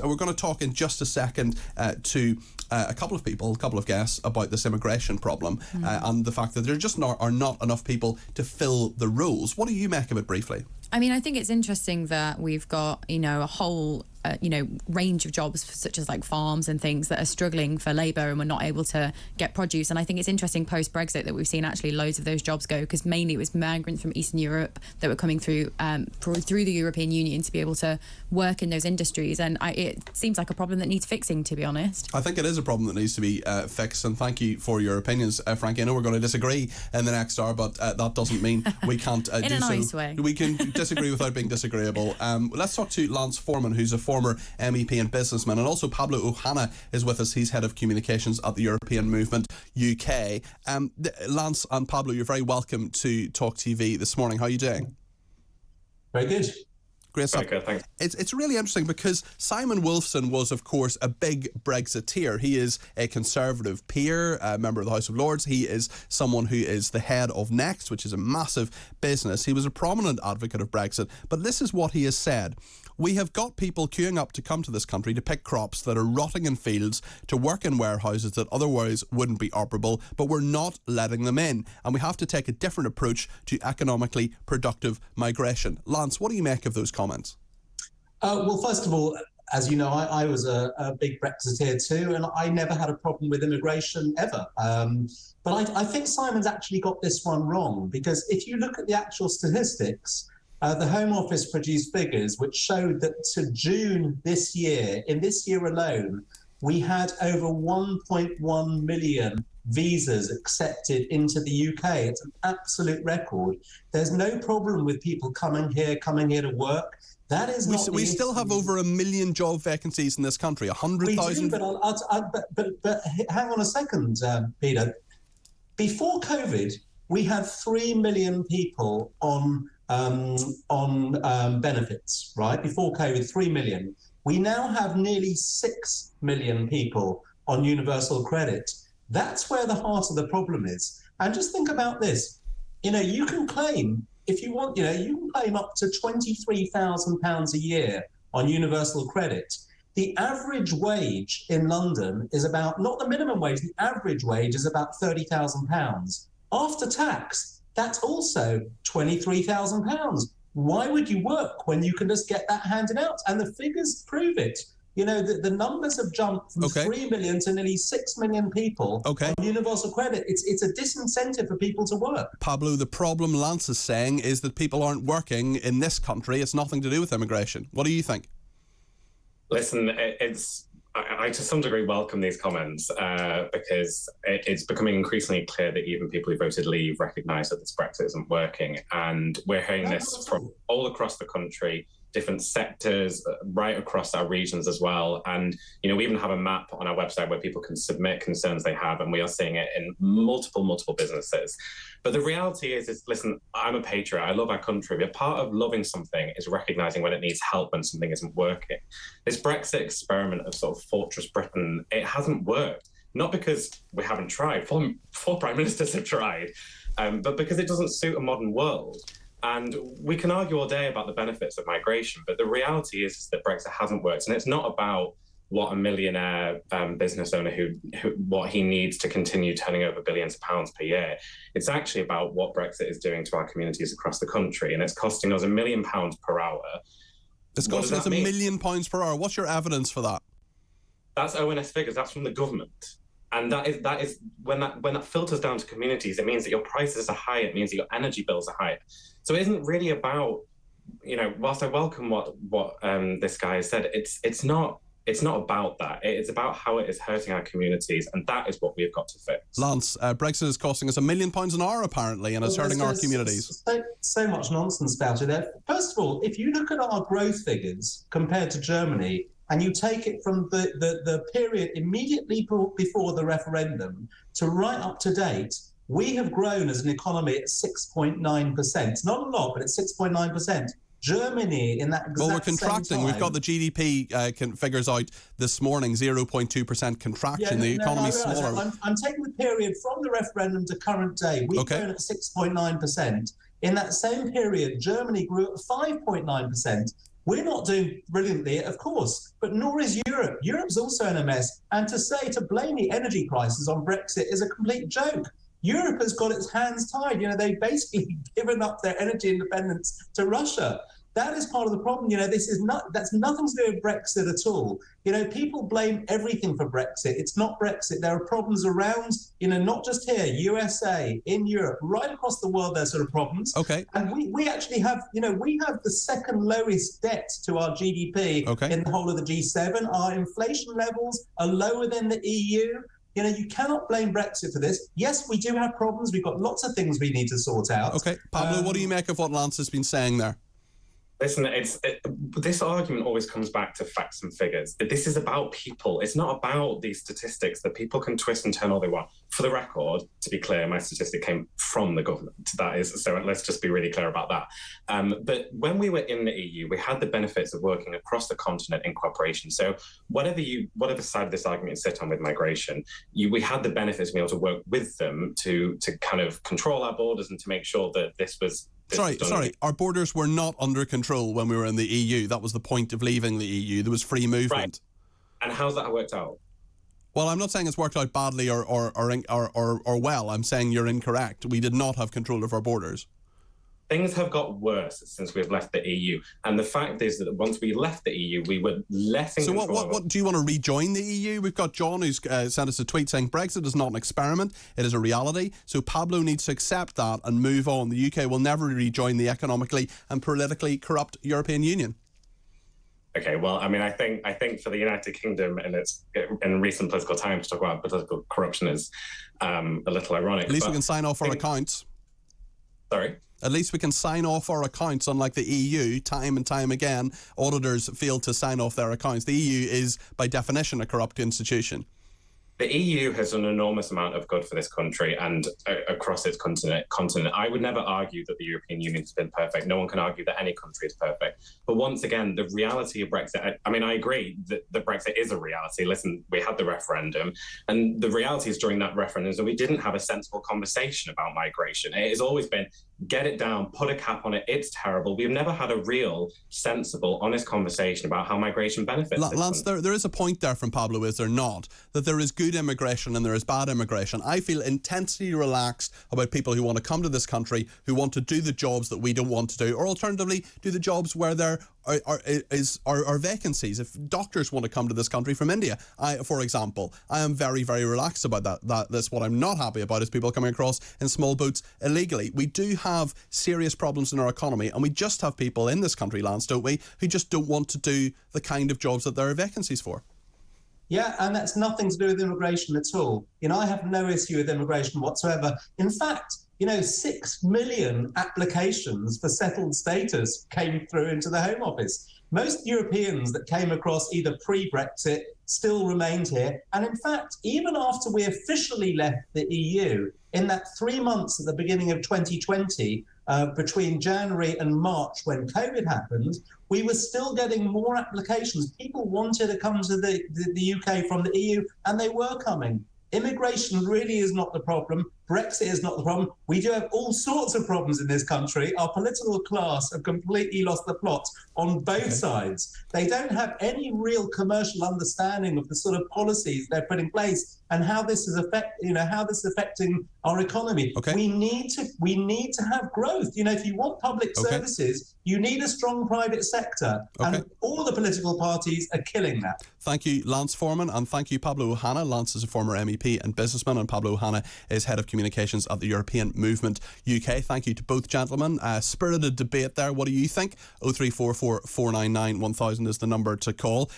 we're going to talk in just a second to a couple of guests about this immigration problem and the fact that there just are not enough people to fill the roles. What do you make of it briefly? I mean, I think it's interesting that we've got, a whole, range of jobs such as like farms and things that are struggling for labour and we're not able to get produce. And I think it's interesting post-Brexit that we've seen actually loads of those jobs go, because mainly it was migrants from Eastern Europe that were coming through the European Union to be able to work in those industries. And it seems like a problem that needs fixing, to be honest. I think it is a problem that needs to be fixed, and thank you for your opinions, Frankie. I know we're going to disagree in the next hour, but that doesn't mean we can't do so. In a nice way. We can disagree without being disagreeable. Let's talk to Lance Foreman, who's a former MEP and businessman, and also Pablo Ohana is with us. He's head of communications at the European Movement UK. Lance and Pablo, you're very welcome to talkTV this morning. How are you doing? Very good. Great stuff. Okay, thanks. It's really interesting because Simon Wolfson was, of course, a big Brexiteer. He is a Conservative peer, a member of the House of Lords. He is someone who is the head of Next, which is a massive business. He was a prominent advocate of Brexit. But this is what he has said. We have got people queuing up to come to this country to pick crops that are rotting in fields, to work in warehouses that otherwise wouldn't be operable, but we're not letting them in. And we have to take a different approach to economically productive migration. Lance, what do you make of those comments? Well, first of all, as you know, I was a big Brexiteer too, and I never had a problem with immigration ever. But I think Simon's actually got this one wrong, because if you look at the actual statistics, the Home Office produced figures which showed that to June this year, in this year alone, we had over 1.1 million visas accepted into the UK. It's an absolute record. There's no problem with people coming here to work. That is not. We still have over 1 million job vacancies in this country. 100,000. But hang on a second, Peter. Before COVID, we had 3 million people on benefits, right? Before COVID, 3 million. We now have nearly 6 million people on universal credit. That's where the heart of the problem is. And just think about this. You can claim, if you want, you can claim up to £23,000 a year on universal credit. The average wage in London is about, not the minimum wage, the average wage is about £30,000. After tax, that's also £23,000. Why would you work when you can just get that handed out? And the figures prove it. The numbers have jumped from 3 million to nearly 6 million people on universal credit. It's a disincentive for people to work. Pablo, the problem Lance is saying is that people aren't working in this country. It's nothing to do with immigration. What do you think? Listen, I to some degree welcome these comments because it's becoming increasingly clear that even people who voted Leave recognise that this Brexit isn't working. And we're hearing this from all across the country, different sectors, right across our regions as well. And, we even have a map on our website where people can submit concerns they have, and we are seeing it in multiple businesses. But the reality is listen, I'm a patriot. I love our country. But part of loving something is recognising when it needs help, when something isn't working. This Brexit experiment of sort of Fortress Britain, it hasn't worked. Not because we haven't tried. Four prime ministers have tried, but because it doesn't suit a modern world. And we can argue all day about the benefits of migration, but the reality is that Brexit hasn't worked. And it's not about what a millionaire business owner what he needs to continue turning over billions of pounds per year. It's actually about what Brexit is doing to our communities across the country. And it's costing us £1 million per hour. It's costing us £1 million per hour. What's your evidence for that? That's ONS figures. That's from the government. And that is when that filters down to communities, it means that your prices are higher. It means that your energy bills are higher. So it isn't really about, whilst I welcome what this guy has said, it's not about that. It's about how it is hurting our communities, and that is what we've got to fix. Lance, Brexit is costing us £1 million an hour apparently, and it's hurting our communities. So much nonsense about it there. First of all, if you look at our growth figures compared to Germany, and you take it from the period immediately before the referendum to right up to date, we have grown as an economy at 6.9%. Not a lot, but it's 6.9%. Germany in that exact Well, we're contracting. Same time, we've got the GDP figures out this morning, 0.2% contraction. The economy's smaller. I'm taking the period from the referendum to current day. We've grown at 6.9%. In that same period, Germany grew at 5.9%. We're not doing brilliantly, of course, but nor is Europe. Europe's also in a mess. And to blame the energy crisis on Brexit is a complete joke. Europe has got its hands tied. They've basically given up their energy independence to Russia. That is part of the problem. That's nothing to do with Brexit at all. People blame everything for Brexit. It's not Brexit. There are problems around, not just here, USA, in Europe, right across the world, there's sort of problems. Okay. And we actually have, we have the second lowest debt to our GDP in the whole of the G7. Our inflation levels are lower than the EU. You cannot blame Brexit for this. Yes, we do have problems. We've got lots of things we need to sort out. Okay. Pablo, what do you make of what Lance has been saying there? Listen, this argument always comes back to facts and figures. This is about people. It's not about these statistics that people can twist and turn all they want. For the record, to be clear, my statistic came from the government. So let's just be really clear about that. But when we were in the EU, we had the benefits of working across the continent in cooperation. So whatever side of this argument you sit on with migration, we had the benefits of being able to work with them to kind of control our borders and to make sure that this was. Sorry. Our borders were not under control when we were in the EU. That was the point of leaving the EU. There was free movement. Right. And how's that worked out? Well, I'm not saying it's worked out badly or well. I'm saying you're incorrect. We did not have control of our borders. Things have got worse since we've left the EU. And the fact is that once we left the EU, we were less in control. So what do you want to rejoin the EU? We've got John who's sent us a tweet saying Brexit is not an experiment, it is a reality. So Pablo needs to accept that and move on. The UK will never rejoin the economically and politically corrupt European Union. Okay, well, I mean, I think for the United Kingdom in recent political times to talk about political corruption is a little ironic. At least we can sign off our accounts. Sorry? At least we can sign off our accounts, unlike the EU. Time and time again, auditors fail to sign off their accounts. The EU is, by definition, a corrupt institution. The EU has an enormous amount of good for this country and across its continent. I would never argue that the European Union has been perfect. No one can argue that any country is perfect. But once again, the reality of Brexit, I agree that Brexit is a reality. Listen, we had the referendum, and the reality is during that referendum is that we didn't have a sensible conversation about migration. It has always been, get it down, put a cap on it, it's terrible. We've never had a real, sensible, honest conversation about how migration benefits. Lance, there is a point there from Pablo, is there not? That there is good immigration and there is bad immigration. I feel intensely relaxed about people who want to come to this country, who want to do the jobs that we don't want to do, or alternatively do the jobs where there are vacancies. If doctors want to come to this country from India, for example, I am very, very relaxed about that. That's what I'm not happy about, is people coming across in small boats illegally. We do have serious problems in our economy, and we just have people in this country, Lance, don't we, who just don't want to do the kind of jobs that there are vacancies for. Yeah, and that's nothing to do with immigration at all. I have no issue with immigration whatsoever. In fact, 6 million applications for settled status came through into the Home Office. Most Europeans that came across either pre-Brexit still remained here. And in fact, even after we officially left the EU, in that 3 months at the beginning of 2020, between January and March when COVID happened, we were still getting more applications. People wanted to come to the UK from the EU, and they were coming. Immigration really is not the problem. Brexit is not the problem. We do have all sorts of problems in this country. Our political class have completely lost the plot on both sides. They don't have any real commercial understanding of the sort of policies they're putting in place and how this is affecting our economy. We need to have growth. If you want public services, you need a strong private sector, and all the political parties are killing that. Thank you, Lance Foreman, and thank you, Pablo Ohana. Lance is a former MEP and businessman, and Pablo Ohana is head of communications at the European Movement UK. Thank you to both gentlemen. Spirited debate there. What do you think? 0344 499 1000 is the number to call.